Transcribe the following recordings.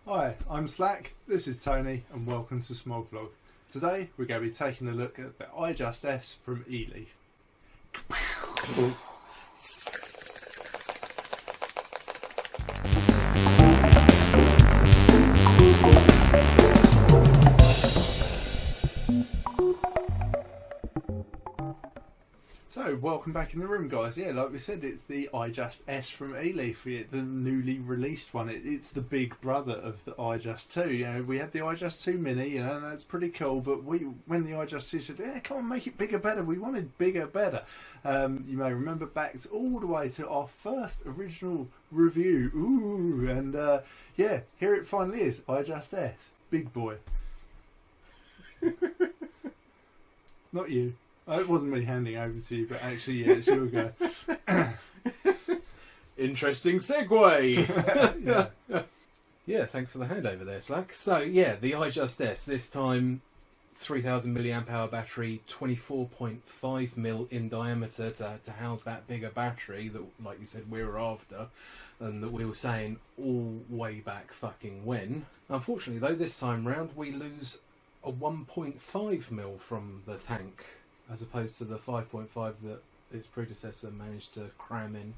Hi, I'm Slack, this is Tony, and welcome to Smog Vlog. Today we're going to be taking a look at the iJust S from Eleaf. So, welcome back in the room, guys. Yeah, like we said, it's the iJust S from Eleaf, the newly released one. It's the big brother of the iJust 2. You know, we had the iJust 2 Mini, you know, and that's pretty cool. But when the iJust 2 said, "Yeah, come on, make it bigger, better," we wanted bigger, better. You may remember back all the way to our first original review. Ooh, and yeah, here it finally is, iJust S, big boy. Not you. It wasn't me handing over to you, but actually, yeah, it's your go. Interesting segue. Yeah. Yeah, thanks for the handover there, Slack. So, yeah, the iJust S, this time 3000 milliamp hour battery, 24.5 mil in diameter to house that bigger battery that, like you said, we were after, and that we were saying all way back fucking when. Unfortunately, though, this time round, we lose a 1.5 mil from the tank, as opposed to the 5.5 that its predecessor managed to cram in.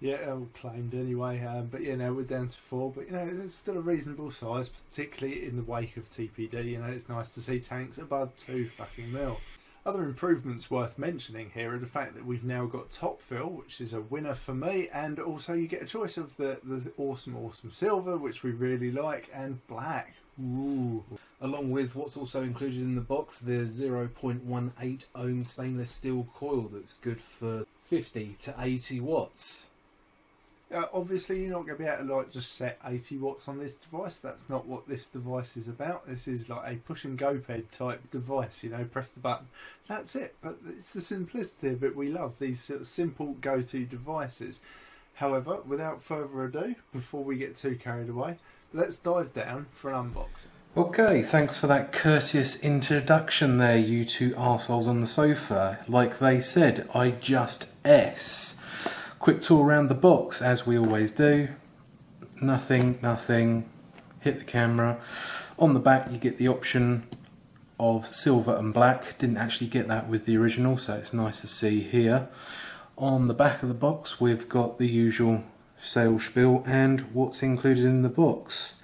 Yeah, claimed anyway, but you know, we're down to 4, but you know, it's still a reasonable size, particularly in the wake of TPD. You know, it's nice to see tanks above 2 fucking mil. Other improvements worth mentioning here are the fact that we've now got top fill, which is a winner for me, and also you get a choice of the awesome silver, which we really like, and black. Ooh. Along with what's also included in the box, the 0.18 ohm stainless steel coil that's good for 50 to 80 watts. Obviously, you're not going to be able to like just set 80 watts on this device. That's not what this device is about. This is like a push and go ped type device. You know, press the button. That's it. But it's the simplicity of it we love. These sort of simple go-to devices. However, without further ado, before we get too carried away, let's dive down for an unboxing. Okay, thanks for that courteous introduction there, you two arseholes on the sofa. Like they said, iJust S. Quick tour around the box, as we always do. Nothing. Hit the camera. On the back you get the option of silver and black. Didn't actually get that with the original, so it's nice to see here. On the back of the box we've got the usual sales spiel and what's included in the box.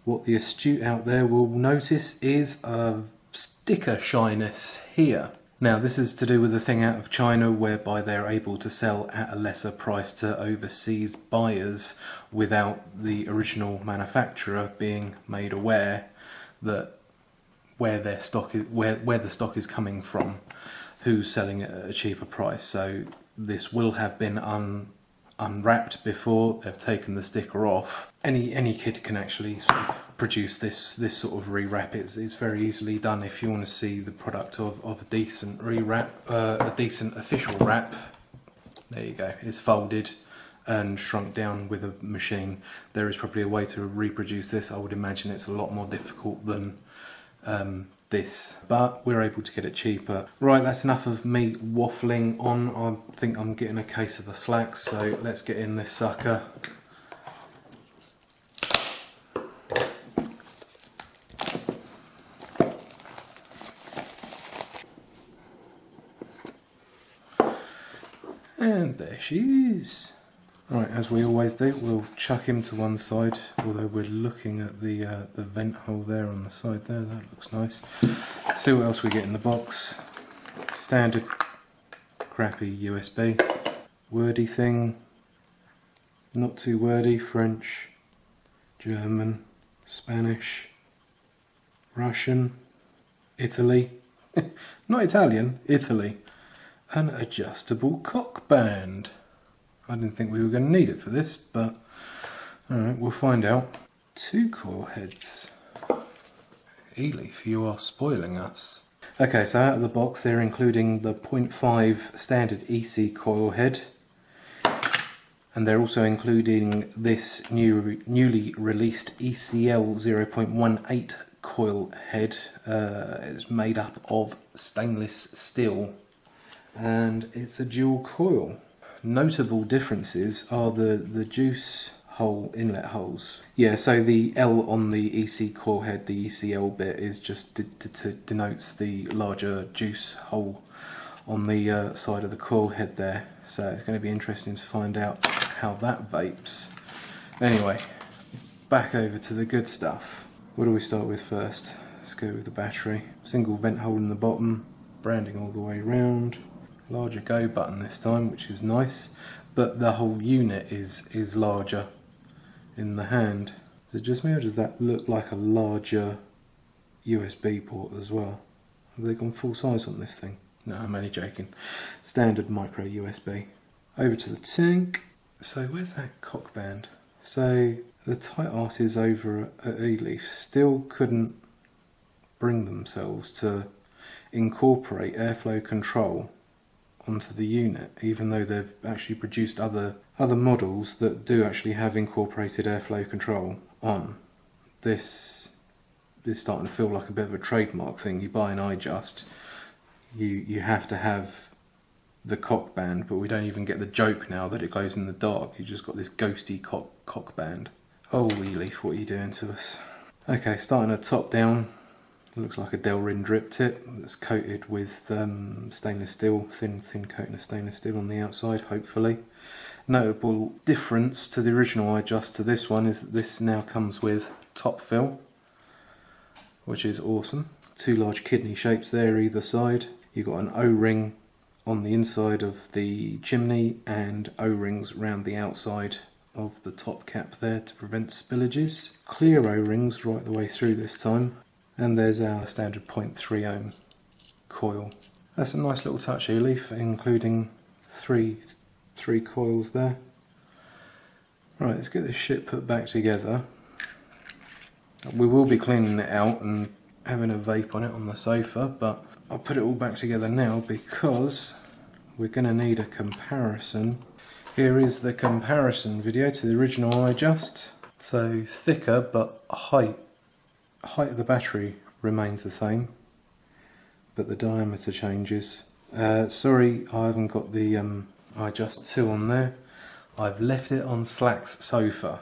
What the astute out there will notice is a sticker shyness here. Now this is to do with the thing out of China whereby they're able to sell at a lesser price to overseas buyers without the original manufacturer being made aware that where the stock is coming from, who's selling it at a cheaper price. So this will have been unwrapped before they've taken the sticker off. Any kid can actually sort of produce this sort of rewrap. It's very easily done. If you want to see the product of a decent rewrap, a decent official wrap, there you go. It's folded and shrunk down with a machine. There is probably a way to reproduce this. I would imagine it's a lot more difficult than this, but we're able to get it cheaper. Right, that's enough of me waffling on. I think I'm getting a case of the slacks, so let's get in this sucker. And there she is. Right, as we always do, we'll chuck him to one side, although we're looking at the vent hole there on the side there. That looks nice. See what else we get in the box. Standard crappy USB. Wordy thing. Not too wordy. French, German, Spanish, Russian, Italy. Not Italian, Italy. An adjustable cock band. I didn't think we were going to need it for this, but alright, we'll find out. 2 coil heads. Eleaf, you are spoiling us. Okay, so out of the box they're including the 0.5 standard EC coil head, and they're also including this newly released ECL 0.18 coil head. It's made up of stainless steel and it's a dual coil. Notable differences are the juice hole inlet holes. Yeah, so the L on the EC coil head, the ECL bit, is just denotes the larger juice hole on the side of the coil head there. So it's going to be interesting to find out how that vapes. Anyway, back over to the good stuff. What do we start with first? Let's go with the battery. Single vent hole in the bottom, branding all the way around. Larger go button this time, which is nice, but the whole unit is larger in the hand. Is it just me, or does that look like a larger USB port as well? Have they gone full size on this thing? No, I'm only joking. Standard micro USB. Over to the tank. So where's that cock band? So the tight asses over at Eleaf still couldn't bring themselves to incorporate airflow control onto the unit, even though they've actually produced other models that do actually have incorporated airflow control on. This is starting to feel like a bit of a trademark thing. You buy an iJust, you have to have the cock band, but we don't even get the joke now that it goes in the dark. You just got this ghosty cock band. Oh, Eleaf, what are you doing to us? Okay, starting at top down. It looks like a Delrin drip tip that's coated with stainless steel, thin coating of stainless steel on the outside, hopefully. Notable difference to the original iJust to this one is that this now comes with top fill, which is awesome. Two large kidney shapes there either side. You've got an O-ring on the inside of the chimney and O-rings around the outside of the top cap there to prevent spillages. Clear O-rings right the way through this time. And there's our standard 0.3 ohm coil. That's a nice little touch, Eleaf, including three coils there. Right, let's get this shit put back together. We will be cleaning it out and having a vape on it on the sofa, but I'll put it all back together now because we're going to need a comparison. Here is the comparison video to the original iJust. So thicker, but height of the battery remains the same, but the diameter changes. Sorry, I haven't got the iJust 2 on there. I've left it on Slack's sofa.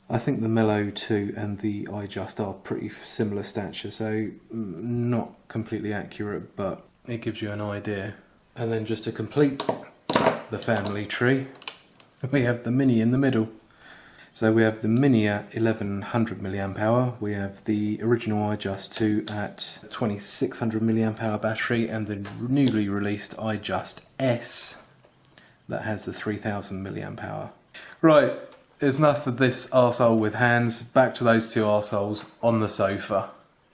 I think the Mellow 2 and the iJust are pretty similar stature, so not completely accurate, but it gives you an idea. And then just to complete the family tree, we have the Mini in the middle. So we have the Mini at 1100 mAh, we have the original iJust 2 at 2600 mAh battery, and the newly released iJust S that has the 3000 mAh. Right, it's enough of this arsehole with hands, back to those two arseholes on the sofa.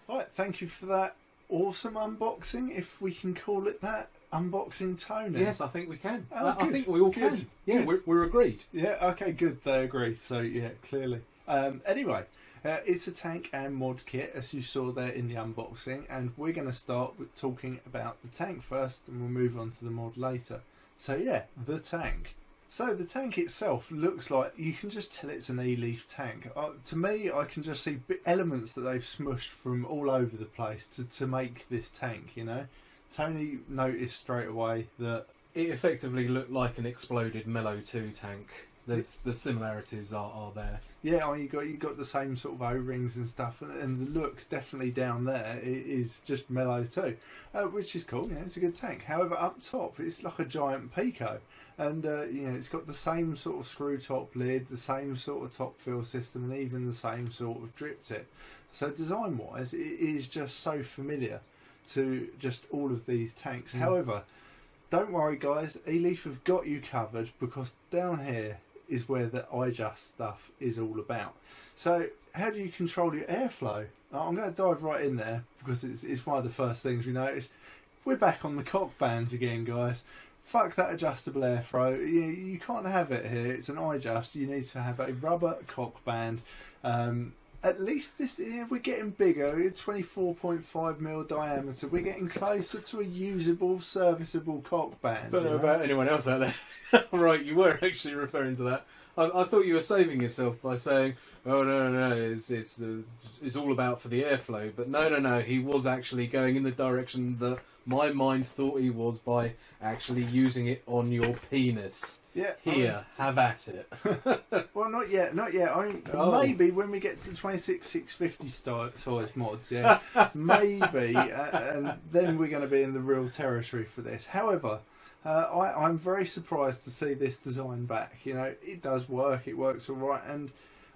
Right, thank you for that awesome unboxing, if we can call it that. Unboxing Tony. Yes, I think we can. Oh, I think we all can. Yeah, we're agreed. Yeah, okay, good. They agree. So yeah, clearly. Anyway, it's a tank and mod kit, as you saw there in the unboxing, and we're going to start with talking about the tank first, and we'll move on to the mod later. So yeah, the tank. So the tank itself looks like, you can just tell it's an Eleaf tank. To me, I can just see elements that they've smushed from all over the place to make this tank, you know. Tony noticed straight away that it effectively looked like an exploded Mellow 2 tank. The similarities are there. Yeah, you got the same sort of O-rings and stuff, and the look definitely down there is just Mellow 2, which is cool. Yeah, it's a good tank. However, up top it's like a giant Pico, and you know, it's got the same sort of screw top lid, the same sort of top fill system, and even the same sort of drip tip. So design wise, it is just so familiar to just all of these tanks. However, don't worry guys, Eleaf have got you covered, because down here is where the iJust stuff is all about. So how do you control your airflow? I'm going to dive right in there, because it's one of the first things we noticed. We're back on the cock bands again, guys. Fuck that adjustable airflow. You can't have it here. It's an iJust. You need to have a rubber cock band. At least this, we're getting bigger. 24.5mm diameter. We're getting closer to a usable, serviceable cock band. Don't know about anyone else out there. Right, you were actually referring to that. I thought you were saving yourself by saying, "Oh no, it's all about for the airflow." But no, he was actually going in the direction that My mind thought he was by actually using it on your penis. Yeah. Here, have at it. Well, not yet, not yet. I mean, maybe when we get to the 26,650 size mods, yeah, maybe, and then we're going to be in the real territory for this. However, I'm very surprised to see this design back. You know, it does work, it works all right, and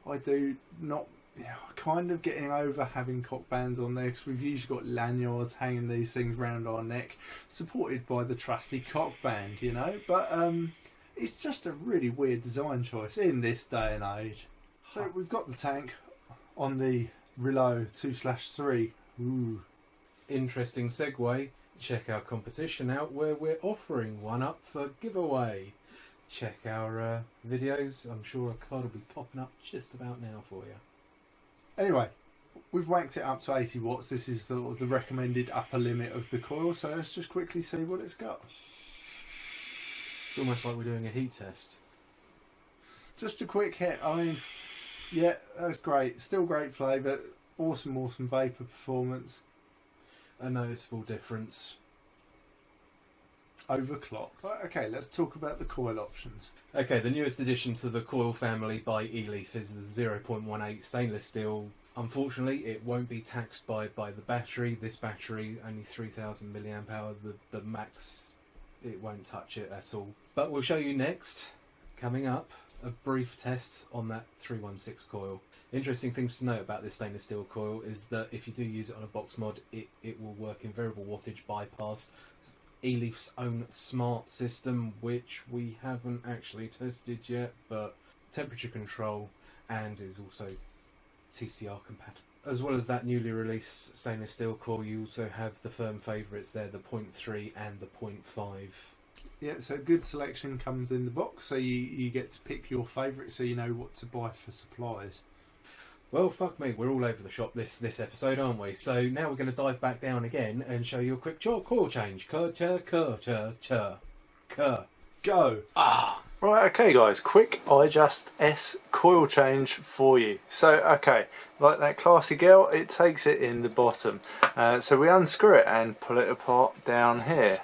I do not, you know, kind of getting over having cock bands on there, because we've usually got lanyards hanging these things round our neck, supported by the trusty cock band, you know, but it's just a really weird design choice in this day and age. So we've got the tank on the Relo 2/3. Ooh. Interesting segue. Check our competition out where we're offering one up for giveaway. Check our videos. I'm sure a card will be popping up just about now for you. Anyway, we've wanked it up to 80 watts. This is the recommended upper limit of the coil, so let's just quickly see what it's got. It's almost like we're doing a heat test. Just a quick hit. I mean, yeah, that's great. Still great flavour. Awesome Vapour performance. A noticeable difference. Overclocked. Right, okay, let's talk about the coil options. Okay, the newest addition to the coil family by Eleaf is the 0.18 stainless steel. Unfortunately, it won't be taxed by the battery. This battery, only 3,000 milliamp hour, the max, it won't touch it at all. But we'll show you next, coming up, a brief test on that 316 coil. Interesting things to note about this stainless steel coil is that if you do use it on a box mod, it will work in variable wattage bypass. Eleaf's own smart system, which we haven't actually tested yet, but temperature control, and is also TCR compatible. As well as that newly released stainless steel coil, you also have the firm favourites there, the 0.3 and the 0.5. Yeah, so good selection comes in the box, so you get to pick your favourite, so you know what to buy for supplies. Well, fuck me, we're all over the shop this episode, aren't we? So now we're going to dive back down again and show you a quick coil change. Go! Right, okay guys, quick iJust S coil change for you. So, okay, like that classy girl, it takes it in the bottom. So we unscrew it and pull it apart down here.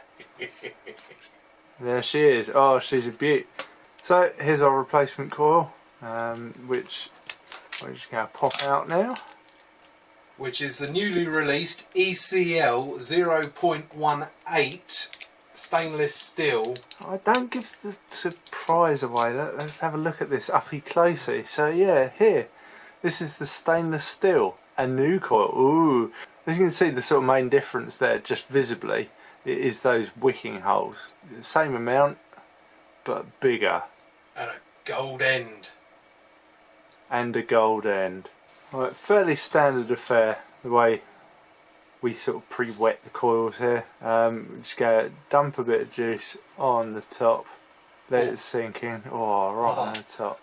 There she is. Oh, she's a beaut. So here's our replacement coil, which we're just going to pop out now. Which is the newly released ECL 0.18 stainless steel. I don't give the surprise away. Let's have a look at this uppy closely. So yeah, here, this is the stainless steel, a new coil. Ooh, as you can see, the sort of main difference there, just visibly, is those wicking holes. Same amount, but bigger. And a gold end. And a gold end. Right, fairly standard affair, the way we sort of pre-wet the coils here. Just go dump a bit of juice on the top, let it sink in. Oh, right on the top.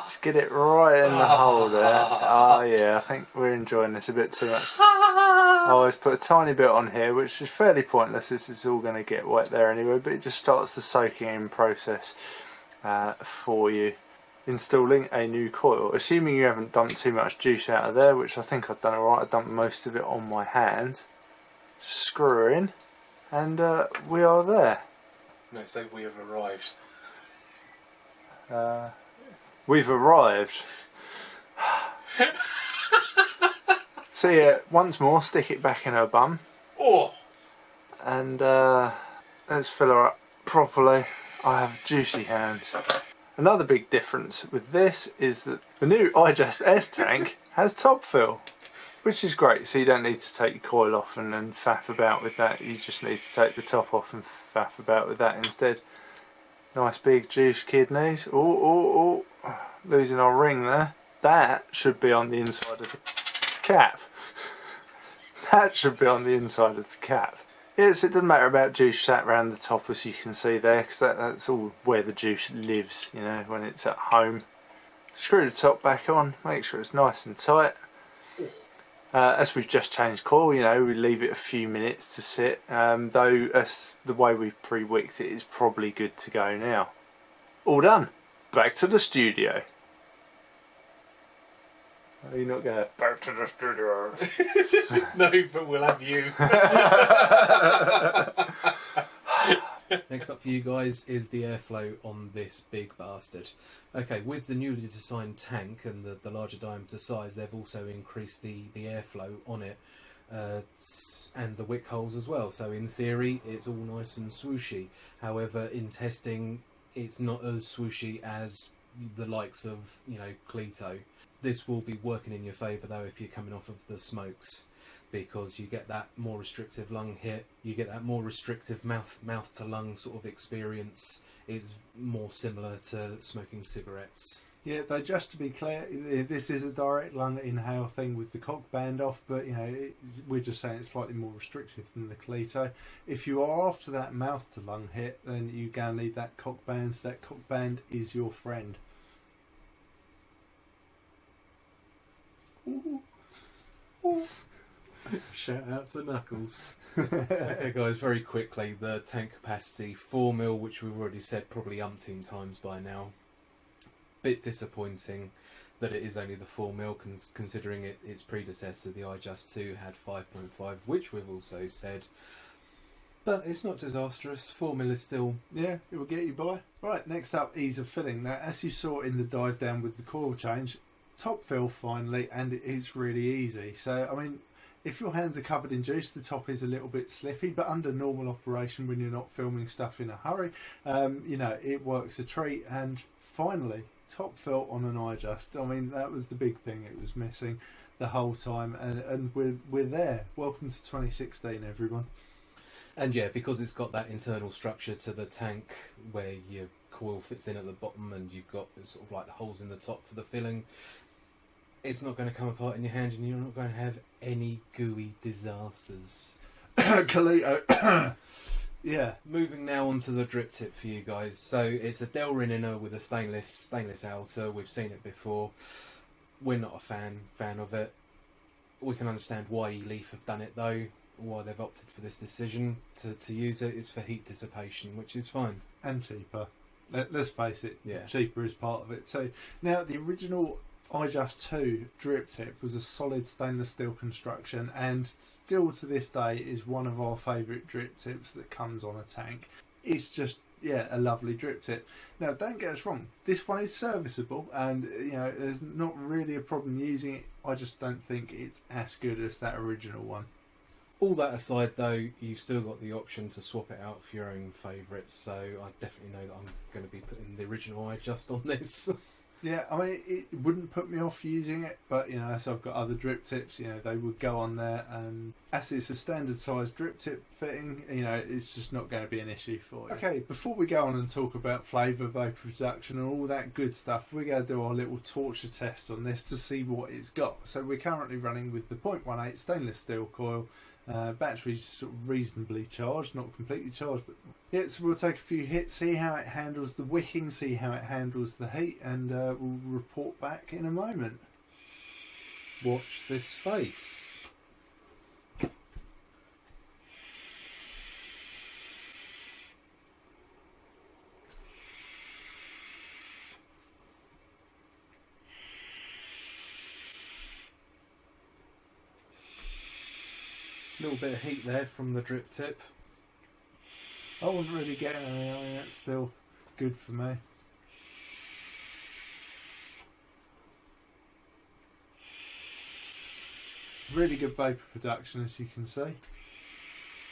Just get it right in the hole there. Oh yeah, I think we're enjoying this a bit too much. I always put a tiny bit on here, which is fairly pointless. This is all going to get wet there anyway, but it just starts the soaking in process for you. Installing a new coil, assuming you haven't dumped too much juice out of there, which I think I've done alright. I dumped most of it on my hand. Screw in, and we are there. No, say we have arrived. We've arrived. So yeah, once more, stick it back in her bum. Oh! And let's fill her up properly. I have juicy hands. Another big difference with this is that the new iJust S tank has top fill, which is great, so you don't need to take your coil off and faff about with that. You just need to take the top off and faff about with that instead. Nice big juice kidneys. Oh, losing our ring there. That should be on the inside of the cap. That should be on the inside of the cap. Yes, it doesn't matter about juice sat around the top, as you can see there, because that's all where the juice lives, you know, when it's at home. Screw the top back on, make sure it's nice and tight. As we've just changed coil, you know, we leave it a few minutes to sit, though the way we've pre-wicked it is probably good to go now. All done. Back to the studio. Are you not going back to the studio? No, but we'll have you. Next up for you guys is the airflow on this big bastard. Okay, with the newly designed tank and the larger diameter size, they've also increased the airflow on it and the wick holes as well. So in theory, it's all nice and swooshy. However, in testing, it's not as swooshy as the likes of, you know, Cleto. This will be working in your favour though if you're coming off of the smokes, because you get that more restrictive lung hit, you get that more restrictive mouth to lung sort of experience. It's more similar to smoking cigarettes. Yeah, though just to be clear, this is a direct lung inhale thing with the cock band off, but you know, we're just saying it's slightly more restrictive than the Cleto. If you are after that mouth to lung hit, then you're going to need that cock band. That cock band is your friend. Ooh. Ooh. Shout out to Knuckles. Okay guys, very quickly, the tank capacity 4ml, which we've already said probably umpteen times by now. Bit disappointing that it is only the 4ml, considering its predecessor, the iJust 2, had 5.5, which we've also said. But it's not disastrous. 4ml is still... Yeah, it will get you by. Right, next up, ease of filling. Now, as you saw in the dive down with the coil change, top fill finally, and it's really easy. So, I mean, if your hands are covered in juice, the top is a little bit slippy, but under normal operation, when you're not filming stuff in a hurry, you know, it works a treat. And finally, top fill on an iJust. I mean, that was the big thing it was missing the whole time, and we're there. Welcome to 2016, everyone. And yeah, because it's got that internal structure to the tank where your coil fits in at the bottom and you've got sort of like the holes in the top for the filling, it's not going to come apart in your hand and you're not going to have any gooey disasters. Coleto. Yeah. Moving now on to the drip tip for you guys. So it's a Delrin inner with a stainless outer. We've seen it before. We're not a fan of it. We can understand why Eleaf have done it though. Why they've opted for this decision to use it is for heat dissipation, which is fine. And cheaper. Let's face it, yeah. Cheaper is part of it. So now the original iJust 2 drip tip was a solid stainless steel construction, and still to this day is one of our favourite drip tips that comes on a tank. It's just, yeah, a lovely drip tip. Now don't get us wrong, this one is serviceable and you know there's not really a problem using it. I just don't think it's as good as that original one. All that aside though, you've still got the option to swap it out for your own favourites, so I definitely know that I'm going to be putting the original iJust on this. Yeah, I mean, it wouldn't put me off using it, but, you know, so I've got other drip tips, you know, they would go on there, and as it's a standard size drip tip fitting, you know, it's just not going to be an issue for you. Okay, before we go on and talk about flavour, vapour reduction and all that good stuff, we're going to do our little torture test on this to see what it's got. So we're currently running with the 0.18 stainless steel coil. Battery's sort of reasonably charged, not completely charged, but yeah, so we'll take a few hits, see how it handles the wicking, see how it handles the heat, and we'll report back in a moment. Watch this space. A little bit of heat there from the drip tip. I wouldn't really get any. I mean, that's still good for me. Really good vapour production, as you can see.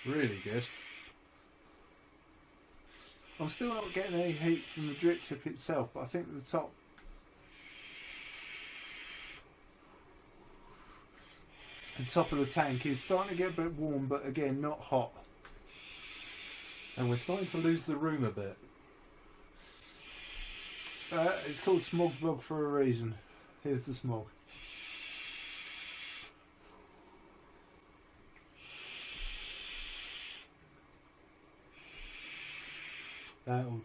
Really good. I'm still not getting any heat from the drip tip itself, but I think the top... The top of the tank is starting to get a bit warm, but again, not hot. And we're starting to lose the room a bit. It's called Smog Vlog for a reason. Here's the smog. That'll do.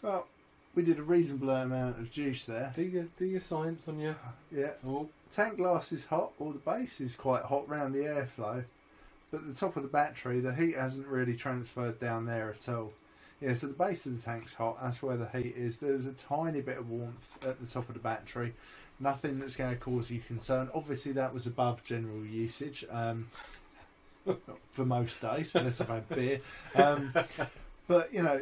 Well, we did a reasonable amount of juice there. Do your science on your... Yeah. Oh. Tank glass is hot, or the base is quite hot round the airflow, but the top of the battery, the heat hasn't really transferred down there at all. Yeah, so the base of the tank's hot. That's where the heat is. There's a tiny bit of warmth at the top of the battery. Nothing that's going to cause you concern. Obviously, that was above general usage for most days, unless I've had beer. But, you know,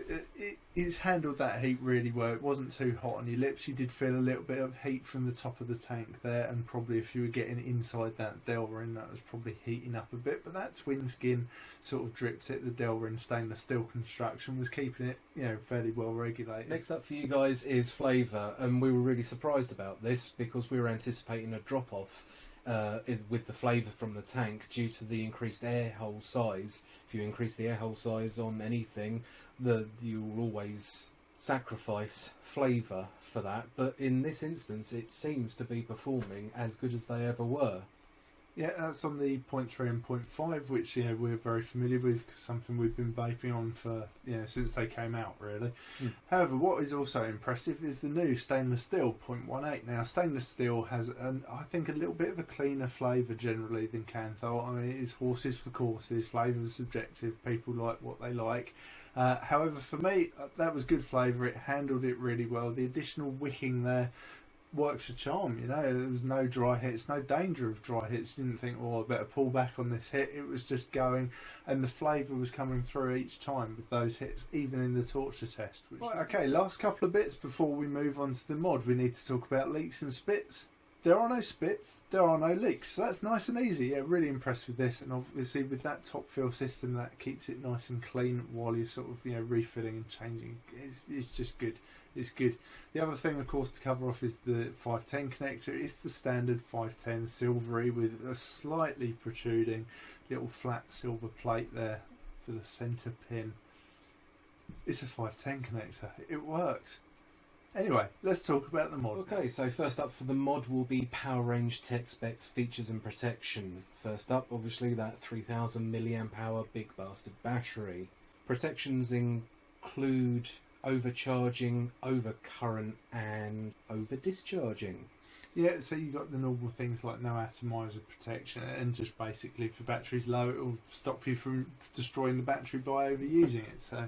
it's handled that heat really well. It wasn't too hot on your lips. You did feel a little bit of heat from the top of the tank there, and probably if you were getting inside that Delrin, that was probably heating up a bit. But that twin skin sort of dripped it. The Delrin stainless steel construction was keeping it, you know, fairly well regulated. Next up for you guys is Flavour, and we were really surprised about this because we were anticipating a drop-off with the flavour from the tank due to the increased air hole size. If you increase the air hole size on anything, you will always sacrifice flavour for that. But in this instance, it seems to be performing as good as they ever were. Yeah, that's on the 0.3 and 0.5, which, you know, we're very familiar with, something we've been vaping on for, you know, since they came out, really. However, what is also impressive is the new stainless steel 0.18. Now, stainless steel has, I think, a little bit of a cleaner flavour generally than Canthol. I mean, it is horses for courses, flavour is subjective, people like what they like. However, for me, that was good flavour. It handled it really well. The additional wicking there works a charm, you know. There was no dry hits, no danger of dry hits. You didn't think, oh, I better pull back on this hit. It was just going, and the flavour was coming through each time with those hits, even in the torture test. Right, okay, last couple of bits before we move on to the mod. We need to talk about leaks and spits. There are no spits, there are no leaks, so that's nice and easy. Yeah, really impressed with this, and obviously with that top fill system, that keeps it nice and clean while you're sort of, you know, refilling and changing. It's just good. It's good. The other thing, of course, to cover off is the 510 connector. It's the standard 510 silvery with a slightly protruding little flat silver plate there for the centre pin. It's a 510 connector. It works. Anyway, let's talk about the mod. Okay, so first up for the mod will be power range, tech specs, features and protection. First up, obviously, that 3000 mAh big bastard battery. Protections include overcharging, overcurrent and over discharging. Yeah, so you got the normal things like no atomizer protection, and just basically if the battery's low, it will stop you from destroying the battery by overusing it. So,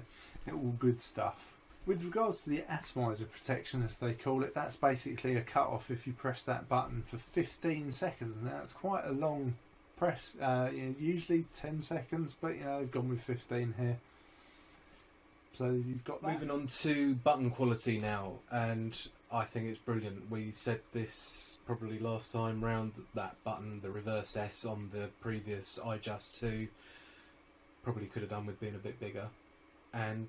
all good stuff. With regards to the atomizer protection, as they call it, that's basically a cut-off if you press that button for 15 seconds. Now, that's quite a long press, you know, usually 10 seconds, but, you know, they've gone with 15 here. So you've got that. Moving on to button quality now, and I think it's brilliant. We said this probably last time round, that button, the reversed S on the previous iJust 2, probably could have done with being a bit bigger. And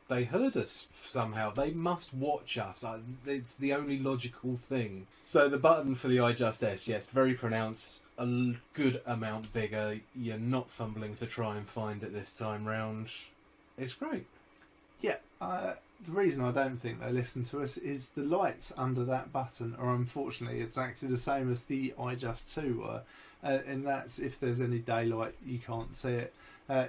they heard us somehow. They must watch us. It's the only logical thing. So the button for the iJust S, yes, very pronounced, a good amount bigger. You're not fumbling to try and find it this time round. It's great. Yeah, the reason I don't think they listen to us is the lights under that button are unfortunately exactly the same as the iJust 2 were, and that's if there's any daylight you can't see it.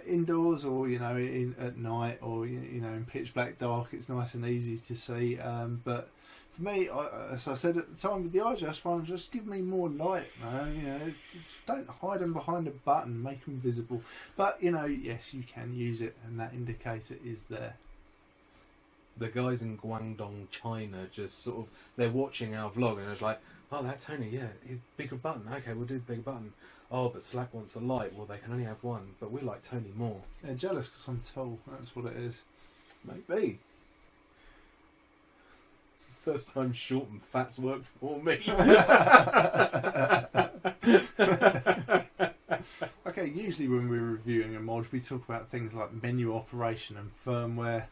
Indoors or, you know, at night or, you know, in pitch black dark, it's nice and easy to see. But for me, as I said at the time with the iJust one, just give me more light, man. You know, just don't hide them behind a button, make them visible. But, you know, yes, you can use it, and that indicator is there. The guys in Guangdong, China, just sort of, they're watching our vlog and it's like, oh, that Tony, yeah, bigger button. Okay, we'll do bigger button. Oh, but Slack wants a light. Well, they can only have one, but we like Tony more. They're jealous because I'm tall. That's what it is. Maybe. First time short and fat's worked for me. Okay, usually when we're reviewing a mod, we talk about things like menu operation and firmware.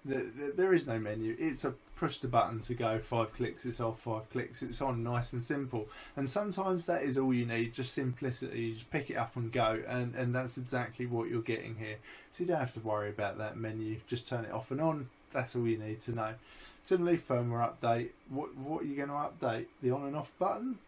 There is no menu. It's a push the button to go, 5 clicks it's off, 5 clicks it's on, nice and simple. And sometimes that is all you need, just simplicity. You just pick it up and go, and that's exactly what you're getting here. So you don't have to worry about that menu, just turn it off and on. That's all you need to know. Similarly, firmware update. What are you going to update? The on and off button?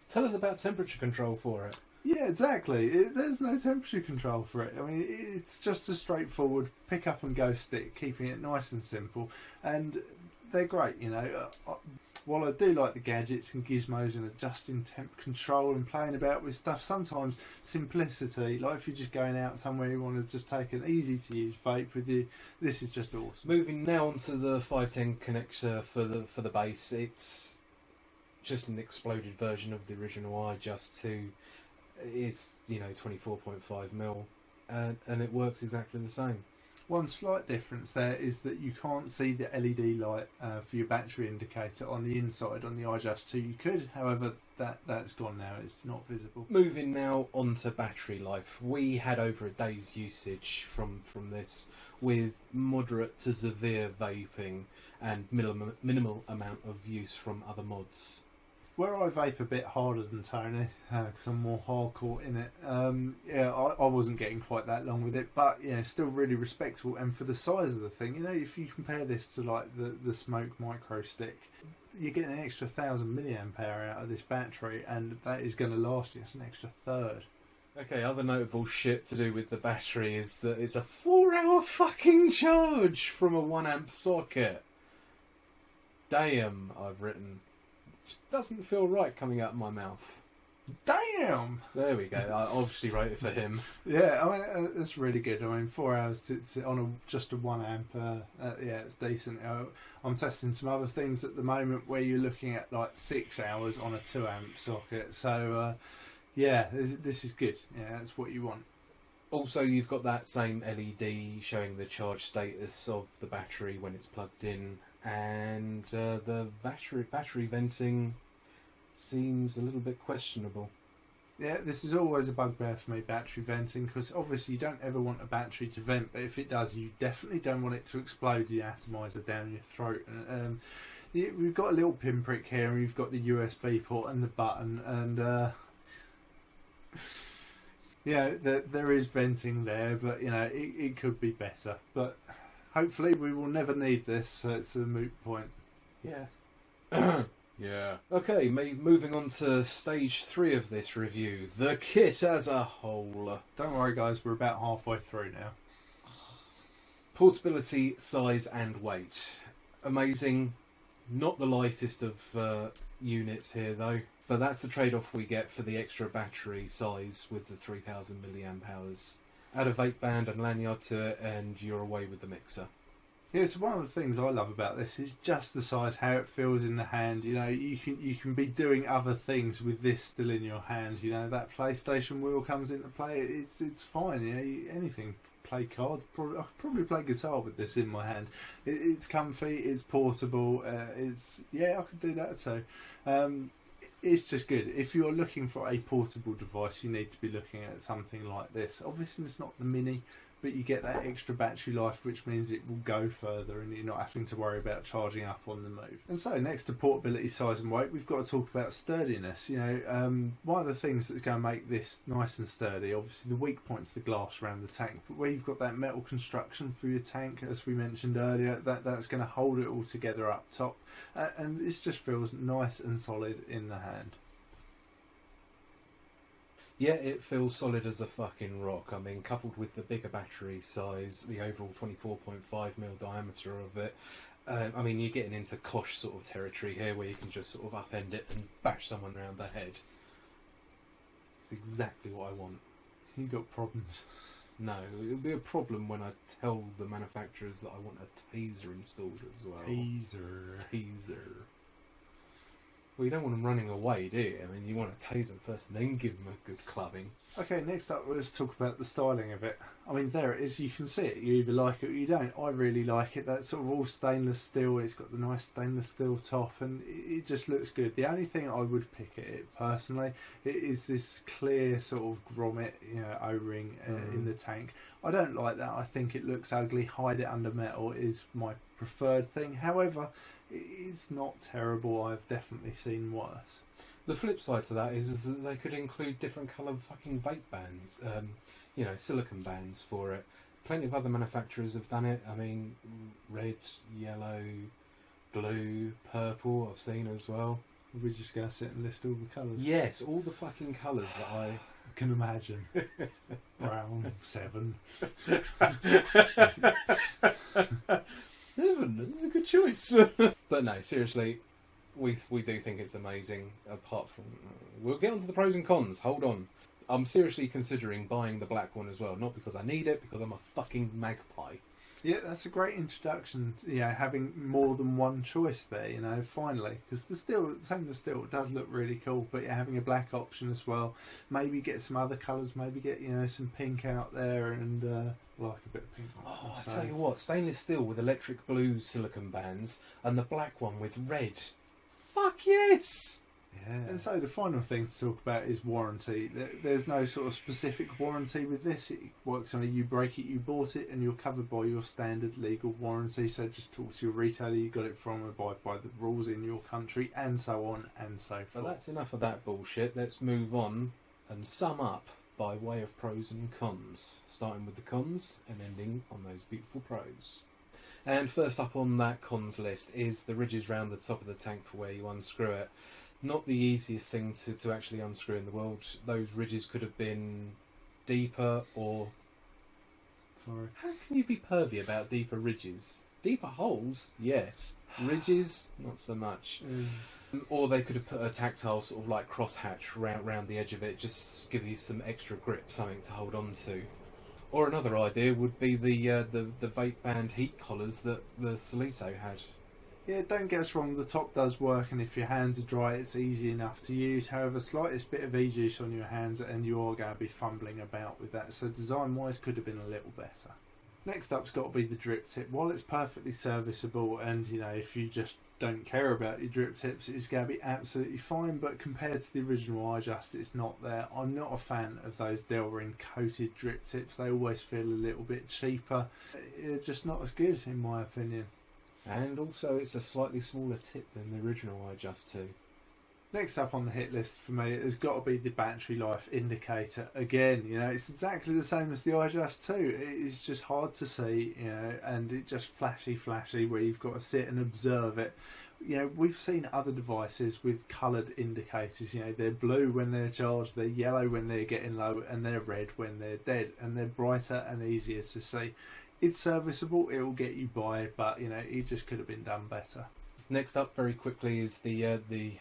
Tell us about temperature control for it. Yeah, exactly. There's no temperature control for it. I mean, it's just a straightforward pick up and go stick, keeping it nice and simple. And they're great, you know. while I do like the gadgets and gizmos and adjusting temp control and playing about with stuff, sometimes simplicity, like if you're just going out somewhere you want to just take an easy to use vape with you, this is just awesome. Moving now onto the 510 connector for the base, it's just an exploded version of the original iJust 2. It's 24.5mm, and it works exactly the same. One slight difference there is that you can't see the LED light for your battery indicator on the inside on the iJust 2. You could, however, that's gone now. It's not visible. Moving now onto battery life. We had over a day's usage from this, with moderate to severe vaping and minimal amount of use from other mods. Where I vape a bit harder than Tony, because I'm more hardcore in it, I wasn't getting quite that long with it, but still really respectable. And for the size of the thing, if you compare this to like the Smog Micro Stick, you're getting an extra 1000 milliamp hour out of this battery, and that is going to last you. It's an extra third. Okay, other notable shit to do with the battery is that it's a 4-hour fucking charge from a 1 amp socket. Damn, I've written. Doesn't feel right coming out of my mouth. Damn! There we go. I obviously wrote it for him. Yeah, I mean, that's really good. I mean, 4 hours on just a 1 amp, it's decent. I'm testing some other things at the moment where you're looking at like 6 hours on a 2 amp socket. So, this is good. Yeah, that's what you want. Also, you've got that same LED showing the charge status of the battery when it's plugged in. And the battery venting seems a little bit questionable. Yeah, this is always a bugbear for me, battery venting, because obviously you don't ever want a battery to vent, but if it does, you definitely don't want it to explode the atomizer down your throat. And we've got a little pinprick here, and we've got the USB port and the button, and there is venting there, but it could be better. But hopefully we will never need this, so it's a moot point. Yeah. Yeah. Okay, moving on to stage 3 of this review, the kit as a whole. Don't worry guys, we're about halfway through now. Portability, size and weight. Amazing. Not the lightest of units here though, but that's the trade-off we get for the extra battery size with the 3000 milliamp hours. Add a vape band and lanyard to it and you're away with the mixer. Yeah, it's one of the things I love about this is just the size, how it feels in the hand. You can be doing other things with this still in your hand. That PlayStation wheel comes into play. It's fine. Anything. Play card. I could probably play guitar with this in my hand. It's comfy. It's portable. I could do that too. It's just good. If you're looking for a portable device, you need to be looking at something like this. Obviously, it's not the Mini, but you get that extra battery life, which means it will go further and you're not having to worry about charging up on the move. And so next to portability, size and weight, we've got to talk about sturdiness. One of the things that's going to make this nice and sturdy, obviously the weak point's the glass around the tank, but where you've got that metal construction for your tank, as we mentioned earlier, that's going to hold it all together up top, and this just feels nice and solid in the hand. Yeah, it feels solid as a fucking rock. I mean, coupled with the bigger battery size, the overall 24.5mm diameter of it, you're getting into Kosh sort of territory here where you can just sort of upend it and bash someone around the head. It's exactly what I want. You got problems? No, it'll be a problem when I tell the manufacturers that I want a taser installed as well. Taser. Well, you don't want them running away, do you? I mean, you want to tase them first and then give them a good clubbing. Okay, next up, let's talk about the styling of it. I mean, there it is. You can see it. You either like it or you don't. I really like it. That's sort of all stainless steel. It's got the nice stainless steel top, and it just looks good. The only thing I would pick at it personally is this clear sort of grommet, O-ring in the tank. I don't like that. I think it looks ugly. Hide it under metal is my preferred thing. However, it's not terrible. I've definitely seen worse. The flip side to that is that they could include different colour fucking vape bands, silicone bands for it. Plenty of other manufacturers have done it. I mean, red, yellow, blue, purple I've seen as well. We're just going to sit and list all the colours? Yes, all the fucking colours that I can imagine. Brown, 7. 7, that's a good choice. But no, seriously, we do think it's amazing. Apart from, we'll get onto the pros and cons. Hold on. I'm seriously considering buying the black one as well. Not because I need it, because I'm a fucking magpie. Yeah, that's a great introduction. Having more than one choice there. Finally, because the stainless steel does look really cool. But having a black option as well. Maybe get some other colours. Maybe get some pink out there and like a bit of pink. Oh, I tell you what, stainless steel with electric blue silicone bands and the black one with red. Fuck yes. Yeah. And so the final thing to talk about is warranty. There's no sort of specific warranty with this. It works on a you break it, you bought it, and you're covered by your standard legal warranty. So just talk to your retailer you got it from, abide by the rules in your country, and so on and so forth. But that's enough of that bullshit. Let's move on and sum up by way of pros and cons. Starting with the cons and ending on those beautiful pros. And first up on that cons list is the ridges round the top of the tank for where you unscrew it. Not the easiest thing to actually unscrew in the world. Those ridges could have been deeper or... Sorry. How can you be pervy about deeper ridges? Deeper holes, yes. Ridges, not so much. Or they could have put a tactile sort of like crosshatch round the edge of it, just give you some extra grip, something to hold on to. Or another idea would be the vape band heat collars that the Solito had. Yeah, don't get us wrong, the top does work, and if your hands are dry it's easy enough to use. However, slightest bit of e-juice on your hands and you're going to be fumbling about with that, so design wise could have been a little better. Next up's got to be the drip tip. While it's perfectly serviceable and if you just don't care about your drip tips, it's going to be absolutely fine, but compared to the original iJust, it's not there. I'm not a fan of those Delrin coated drip tips. They always feel a little bit cheaper. They're just not as good in my opinion. And also it's a slightly smaller tip than the original iJust 2. Next up on the hit list for me has got to be the battery life indicator. Again, it's exactly the same as the iJust 2. It is just hard to see, and it just flashy where you've got to sit and observe it. We've seen other devices with coloured indicators. They're blue when they're charged, they're yellow when they're getting low, and they're red when they're dead, and they're brighter and easier to see. It's serviceable, it will get you by, but it just could have been done better. Next up, very quickly, is the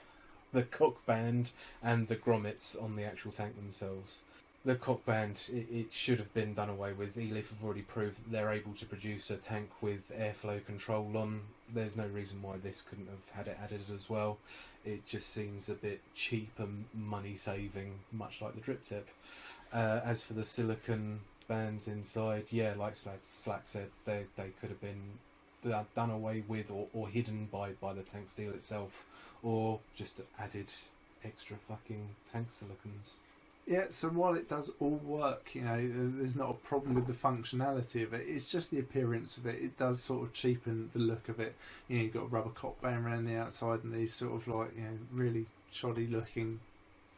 cock band and the grommets on the actual tank themselves. The cock band, it should have been done away with. Eleaf have already proved that they're able to produce a tank with airflow control on. There's no reason why this couldn't have had it added as well. It just seems a bit cheap and money saving, much like the drip tip. As for the silicone bands inside, yeah, like Slack said, they could have been done away with or hidden by the tank steel itself, or just added extra fucking tank silicons. Yeah, so while it does all work, there's not a problem with the functionality of it. It's just the appearance of it. It does sort of cheapen the look of it. You've got a rubber cock band around the outside and these sort of like really shoddy looking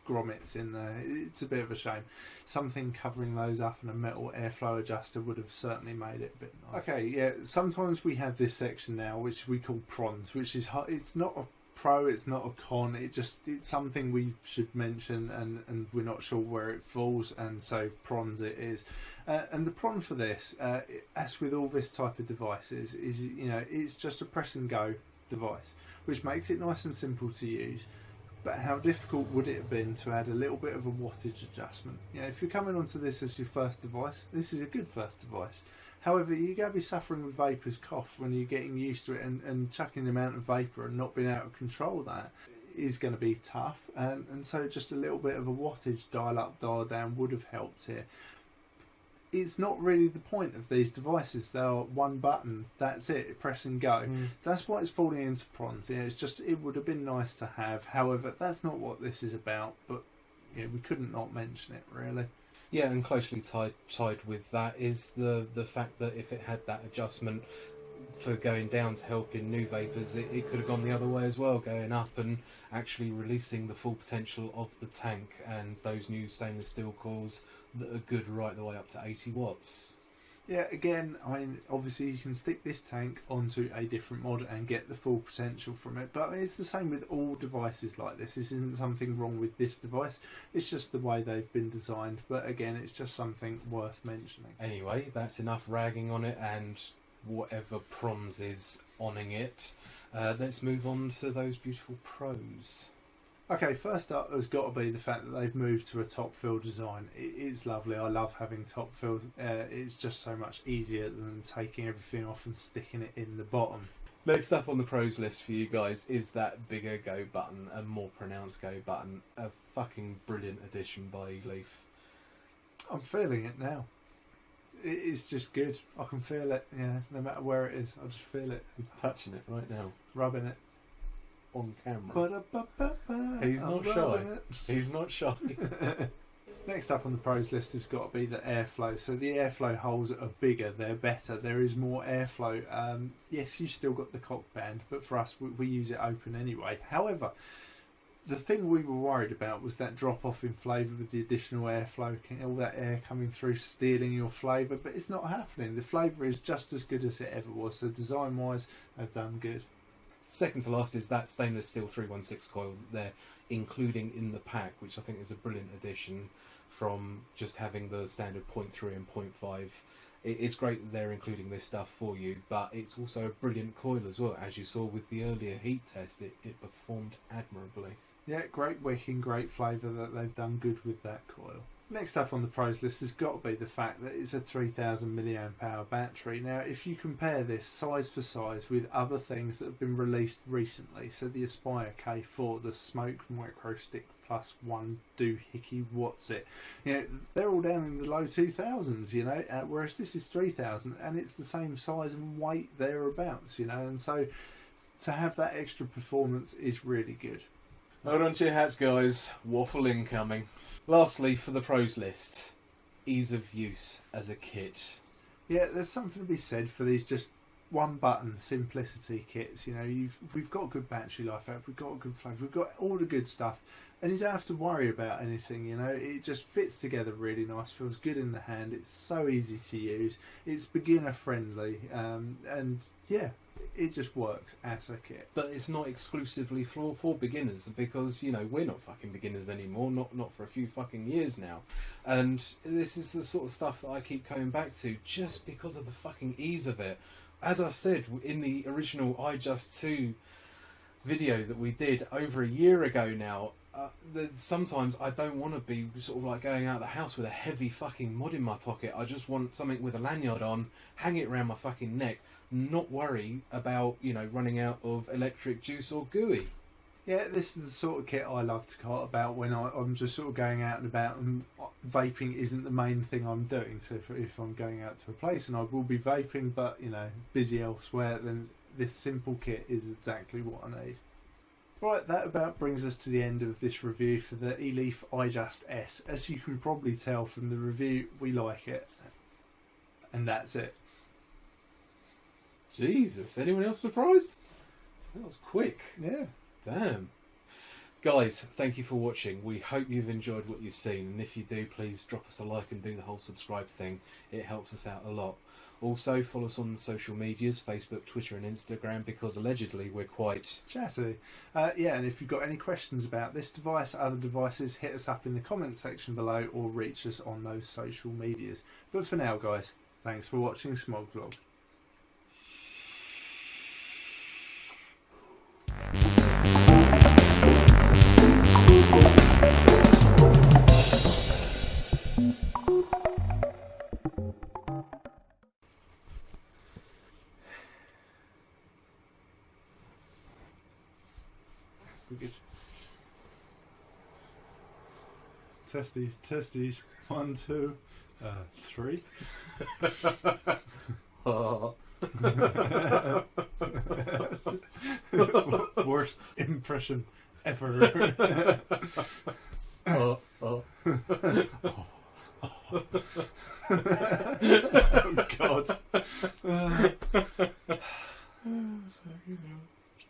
grommets in there. It's a bit of a shame. Something covering those up and a metal airflow adjuster would have certainly made it a bit nice. Okay, yeah, sometimes we have this section now which we call PRONs, which is it's not a pro, it's not a con, it's something we should mention, and we're not sure where it falls, and so PRONs it is. And the PRON for this, as with all this type of devices, is it's just a press and go device, which makes it nice and simple to use. But how difficult would it have been to add a little bit of a wattage adjustment? If you're coming onto this as your first device, this is a good first device. However, you're going to be suffering with Vapour's cough when you're getting used to it, and chucking the amount of Vapour and not being able to control that is going to be tough. And so just a little bit of a wattage dial up, dial down would have helped here. It's not really the point of these devices. They're one button, that's it, press and go. That's why it's falling into PRONs. It's just, it would have been nice to have. However, that's not what this is about, but we couldn't not mention it really. Yeah, and closely tied with that is the fact that if it had that adjustment for going down to help in new vapors, it could have gone the other way as well, going up and actually releasing the full potential of the tank and those new stainless steel cores that are good right the way up to 80 watts. Yeah, again, obviously you can stick this tank onto a different mod and get the full potential from it, but it's the same with all devices like this. This isn't something wrong with this device, it's just the way they've been designed, but again, it's just something worth mentioning. Anyway, that's enough ragging on it and whatever PRONs is onning it. Let's move on to those beautiful pros. Okay, first up has got to be the fact that they've moved to a top fill design. It's lovely. I love having top fill. It's just so much easier than taking everything off and sticking it in the bottom. Next up on the pros list for you guys is that bigger go button, a more pronounced go button. A fucking brilliant addition by Eleaf. I'm feeling it now. It's just good. I can feel it. Yeah, no matter where it is, I just feel it. He's touching it right now. Rubbing it. On camera. Ba-da-ba-ba-ba. He's I'm not shy. rubbing it. He's not shy. Next up on the pros list has got to be the airflow. So the airflow holes are bigger, they're better, there is more airflow. Yes, you still got the cock band, but for us, we use it open anyway. However, the thing we were worried about was that drop off in flavour with the additional airflow, all that air coming through stealing your flavour, but it's not happening. The flavour is just as good as it ever was, so design wise, they've done good. Second to last is that stainless steel 316 coil that they're including in the pack, which I think is a brilliant addition from just having the standard 0.3 and 0.5. It's great that they're including this stuff for you, but it's also a brilliant coil as well. As you saw with the earlier heat test, it performed admirably. Yeah, great wicking, great flavour, that they've done good with that coil. Next up on the pros list has got to be the fact that it's a 3000 milliamp hour battery. Now, if you compare this size for size with other things that have been released recently, so the Aspire K4, the Smoke Micro Stick Plus One Doohickey What's It, you know, they're all down in the low 2000s, you know, whereas this is 3000 and it's the same size and weight thereabouts, you know, and so to have that extra performance is really good. Hold on to your hats, guys. Waffle incoming. Lastly, for the pros list, ease of use as a kit. Yeah, there's something to be said for these just one button simplicity kits. You know, we've got good battery life out, we've got a good flavour, we've got all the good stuff, and you don't have to worry about anything. You know, it just fits together really nice, feels good in the hand. It's so easy to use. It's beginner friendly, and yeah, it just works as a kit. But it's not exclusively for beginners, because, you know, we're not fucking beginners anymore, not for a few fucking years now. And this is the sort of stuff that I keep coming back to just because of the fucking ease of it. As I said in the original iJust 2 video that we did over a year ago now, sometimes I don't want to be sort of like going out of the house with a heavy fucking mod in my pocket. I just want something with a lanyard on, hang it around my fucking neck, not worry about, you know, running out of electric juice or gooey. Yeah, this is the sort of kit I love to cart about when I'm just sort of going out and about, and vaping isn't the main thing I'm doing. So if I'm going out to a place and I will be vaping, but, you know, busy elsewhere, then this simple kit is exactly what I need. Right, that about brings us to the end of this review for the Eleaf iJust S. As you can probably tell from the review, we like it. And that's it. Jesus, anyone else surprised? That was quick. Yeah. Damn. Guys, thank you for watching. We hope you've enjoyed what you've seen, and if you do, please drop us a like and do the whole subscribe thing. It helps us out a lot. Also, follow us on the social medias, Facebook, Twitter and Instagram, because allegedly we're quite chatty. Yeah, and if you've got any questions about this device, other devices, hit us up in the comments section below or reach us on those social medias. But for now, guys, thanks for watching Smog Vlog. Good. Testes, testes. 1, 2, 3. Worst impression ever. Oh God.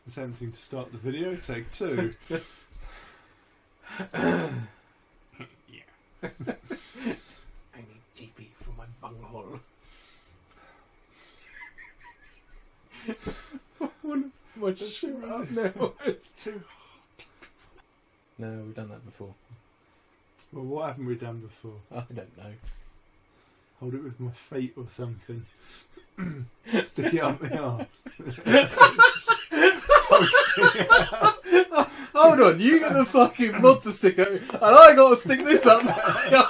Attempting to start the video, take 2. Yeah. I need TP for my bunghole. I want my shit up now. It's too hot. No, we've done that before. Well, what haven't we done before? I don't know. Hold it with my feet or something. Stick it up my arse. Hold on, you get the fucking monster sticker, and I gotta stick this up my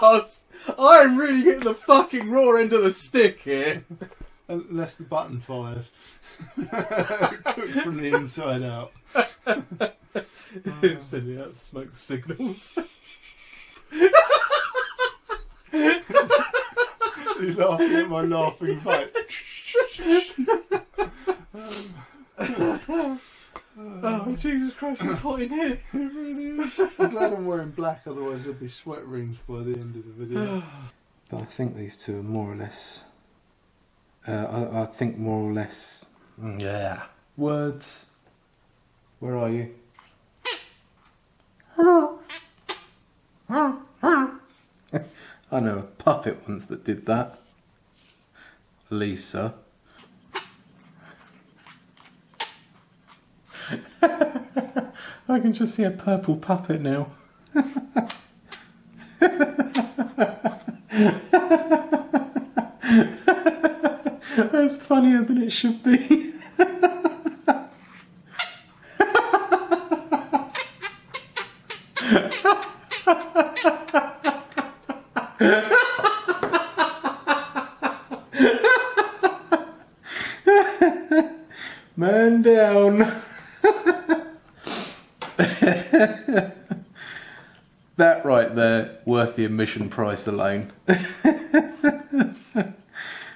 ass. I'm really getting the fucking raw end of the stick here. Unless the button fires. Cooked from the inside out. Sending out smoke signals. You're laughing at my laughing face. Oh, Jesus Christ, it's hot in here. It really is. I'm glad I'm wearing black, otherwise there'd be sweat rings by the end of the video. But I think these two are more or less. I think more or less. Yeah. Words. Where are you? I know a puppet once that did that. Lisa. I can just see a purple puppet now. That's funnier than it should be. Man down. That right there, worth the admission price alone.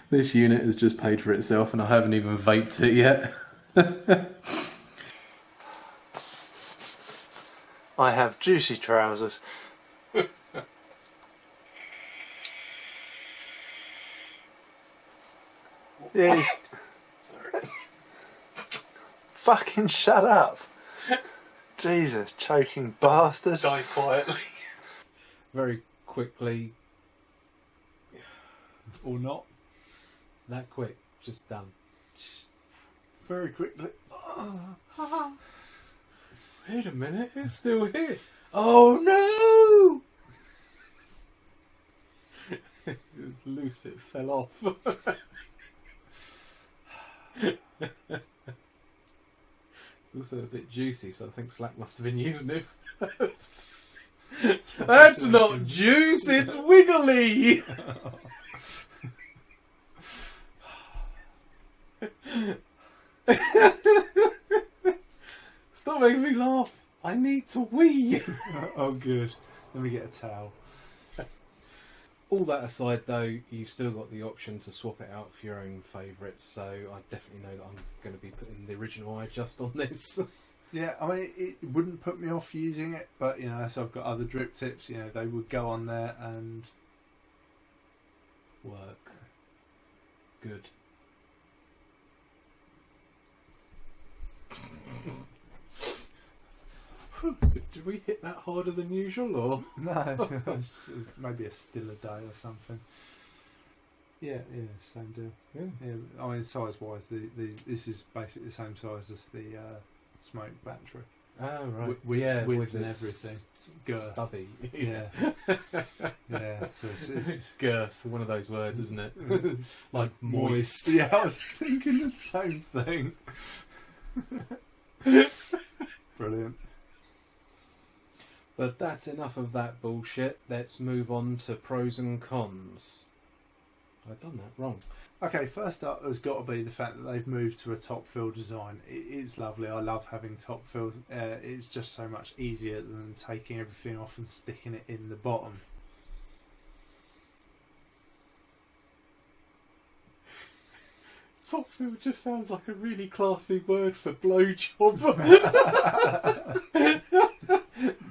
This unit has just paid for itself and I haven't even vaped it yet. I have juicy trousers. Yes. Fucking shut up. Jesus, choking bastard. Die quietly. Very quickly. Or not. That quick. Just done. Very quickly. Wait a minute, it's still here. Oh no! It was loose, it fell off. It's also a bit juicy, so I think Slack must have been using it first. That's not juice, it's wiggly! Stop making me laugh. I need to wee. Oh good. Let me get a towel. All that aside though, you've still got the option to swap it out for your own favourites, so I definitely know that I'm going to be putting the original iJust on this. Yeah, I mean, it wouldn't put me off using it, but, you know, so I've got other drip tips, you know, they would go on there and work. Good. Did we hit that harder than usual, or? No, it's maybe a stiller day or something. Yeah, same deal. Yeah, I mean, size-wise, this is basically the same size as the Smog battery. Oh right. With with and its everything. Girth. Stubby. Yeah. Yeah. So it's girth, one of those words, isn't it? Like moist. Yeah, I was thinking the same thing. Brilliant. But that's enough of that bullshit. Let's move on to pros and cons. I've done that wrong. Okay, first up has got to be the fact that they've moved to a top fill design. It's lovely. I love having top fill. It's just so much easier than taking everything off and sticking it in the bottom. Top fill just sounds like a really classy word for blowjob.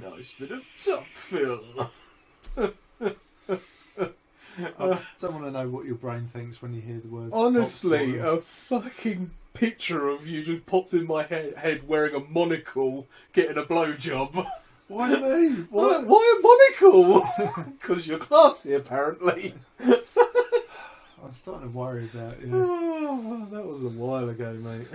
Nice bit of top fill. I don't want to know what your brain thinks when you hear the words. Honestly, top soil. a fucking picture of you just popped in my head wearing a monocle, getting a blowjob. Why me? Why a monocle? Because you're classy, apparently. I'm starting to worry about it. Oh, that was a while ago, mate.